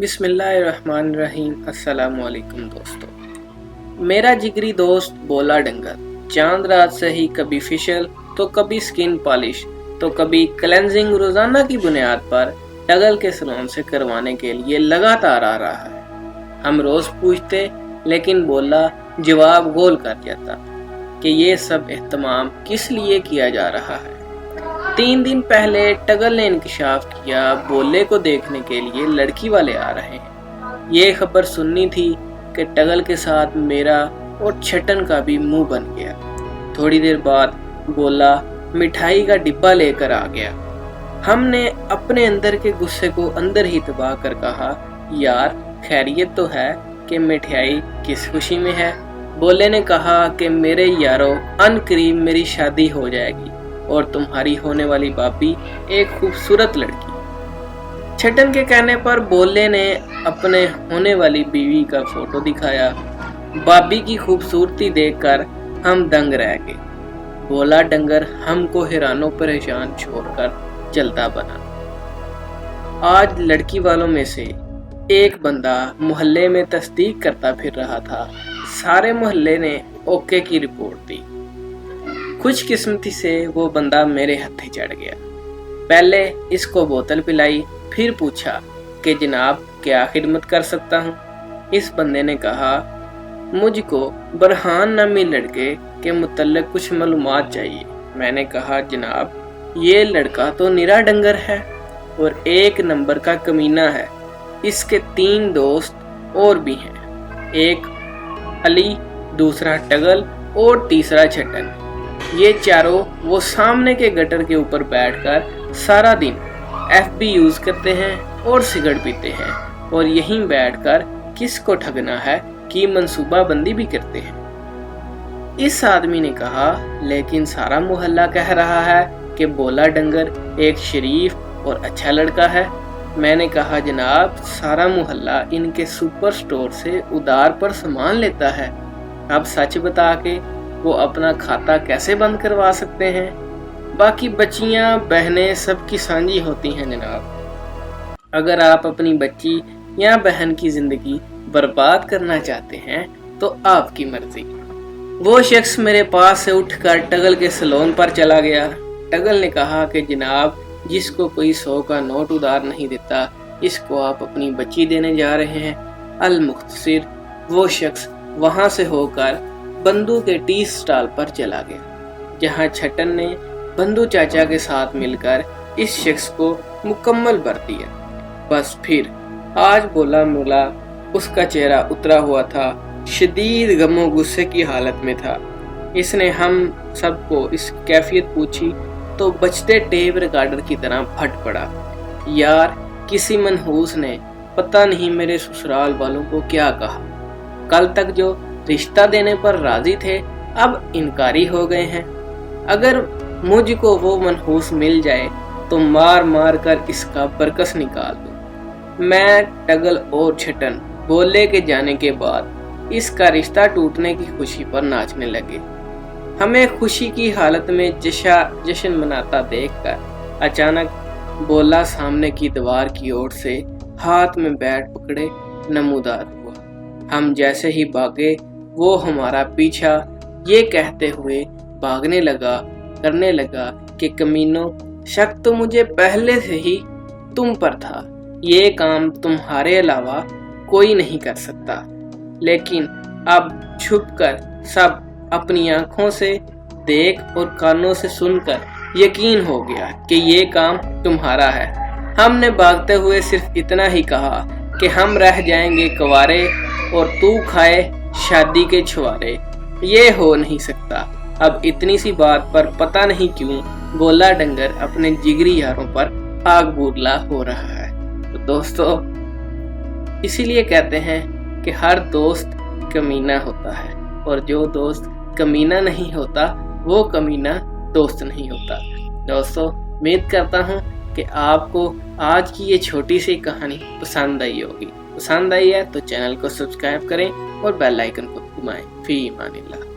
बिस्मिल्लाहिर्रहमानिर्रहीम। अस्सलाम वालेकुम दोस्तों। मेरा जिगरी दोस्त बोला डंगर चांद रात से ही कभी फेशियल तो कभी स्किन पॉलिश तो कभी क्लेंजिंग रोजाना की बुनियाद पर टगल के सैलून से करवाने के लिए लगातार आ रहा है। हम रोज पूछते लेकिन बोला जवाब गोल कर जाता कि ये सब एहतमाम किस लिए किया जा रहा है। 3 दिन पहले टगल ने इंकशाफ किया बोले को देखने के लिए लड़की वाले आ रहे हैं। ये खबर सुननी थी कि टगल के साथ मेरा और छटन का भी मुंह बन गया। थोड़ी देर बाद बोला मिठाई का डिब्बा लेकर आ गया। हमने अपने अंदर के गुस्से को अंदर ही दबा कर कहा यार खैरियत तो है कि मिठाई किस खुशी में है। बोले ने कहा कि मेरे यारों अनकरीब मेरी शादी हो जाएगी और तुम्हारी होने वाली बाबी एक खूबसूरत लड़की। छटन के कहने पर बोले ने अपने होने वाली बीवी का फोटो दिखाया। बाबी की खूबसूरती देखकर हम दंग रह गए। बोला डंगर हमको हैरानो परेशान छोड़कर चलता बना। आज लड़की वालों में से एक बंदा मोहल्ले में तस्दीक करता फिर रहा था। सारे मोहल्ले ने ओके की रिपोर्ट दी। खुशकिस्मती से वो बंदा मेरे हत्थे चढ़ गया। पहले इसको बोतल पिलाई, फिर पूछा कि जनाब क्या खिदमत कर सकता हूँ। इस बंदे ने कहा मुझको बरहान नामी लड़के के मुतल्लिक कुछ मालूमात चाहिए। मैंने कहा जनाब ये लड़का तो निरा डंगर है और 1 नंबर का कमीना है। इसके 3 दोस्त और भी हैं, एक अली, दूसरा टगल और तीसरा छटन। ये चारों वो सामने के गटर के ऊपर बैठकर सारा दिन FB यूज करते हैं और सिगरेट पीते हैं और यहीं बैठकर किसको ठगना है कि मंसूबा बंदी भी करते हैं। इस आदमी ने कहा लेकिन सारा मोहल्ला कह रहा है कि बोला डंगर एक शरीफ और अच्छा लड़का है। मैंने कहा जनाब सारा मोहल्ला इनके सुपर स्टोर से उधार पर सामान लेता है। अब सच बता के वो अपना खाता कैसे बंद करवा सकते हैं। बाकी बच्चियां बहनें सबकी साझी होती हैं जनाब। अगर आप अपनी बच्ची या बहन की जिंदगी बर्बाद करना चाहते हैं तो आपकी मर्जी। वो शख्स मेरे पास से उठकर टगल के सैलून पर चला गया। टगल ने कहा कि जनाब जिसको कोई 100 का नोट उधार नहीं देता इसको आप अपनी बच्ची देने जा रहे हैं। अल मुख्तसिर वो शख्स वहां से होकर बंधु के टी स्टॉल पर चला गया जहां छटन ने बंधु चाचा के साथ मिलकर इस शख्स को मुकम्मल भर दिया। बस फिर आज बोला मुला उसका चेहरा उतरा हुआ था, शदीद गमो गुस्से की हालत में था। इसने हम सबको इस कैफियत पूछी तो बचते टेप रिकॉर्डर की तरह फट पड़ा। यार किसी मनहूस ने पता नहीं मेरे ससुराल वालों को क्या कहा। कल तक जो रिश्ता देने पर राजी थे अब इनकारी हो गए हैं। अगर मुझको वो मनहूस मिल जाए तो मार मार कर इसका बरकस निकाल दूं। मैं टगल और छटन बोले के जाने के बाद इसका रिश्ता टूटने की खुशी पर नाचने लगे। हमें खुशी की हालत में जश्न मनाता देखकर अचानक बोला सामने की दीवार की ओर से हाथ में बैट पकड़े नमूदार हुआ। हम जैसे ही भागे वो हमारा पीछा ये कहते हुए भागने करने लगा कि कमीनों शक तो मुझे पहले से ही तुम पर था। ये काम तुम्हारे अलावा कोई नहीं कर सकता। लेकिन अब छुपकर सब अपनी आंखों से देख और कानों से सुनकर यकीन हो गया कि ये काम तुम्हारा है। हमने भागते हुए सिर्फ इतना ही कहा कि हम रह जाएंगे कुंवारे और तू खाए शादी के छुआरे। ये हो नहीं सकता। अब इतनी सी बात पर पता नहीं क्यों बोला डंगर अपने जिगरी यारों पर आग बूला हो रहा है। तो दोस्तों इसीलिए कहते हैं कि हर दोस्त कमीना होता है और जो दोस्त कमीना नहीं होता वो कमीना दोस्त नहीं होता। दोस्तों उम्मीद करता हूँ कि आपको आज की ये छोटी सी कहानी पसंद आई होगी। पसंद आई है तो चैनल को सब्सक्राइब करें और बेल आइकन को दबाएं। फी अमानिल्लाह।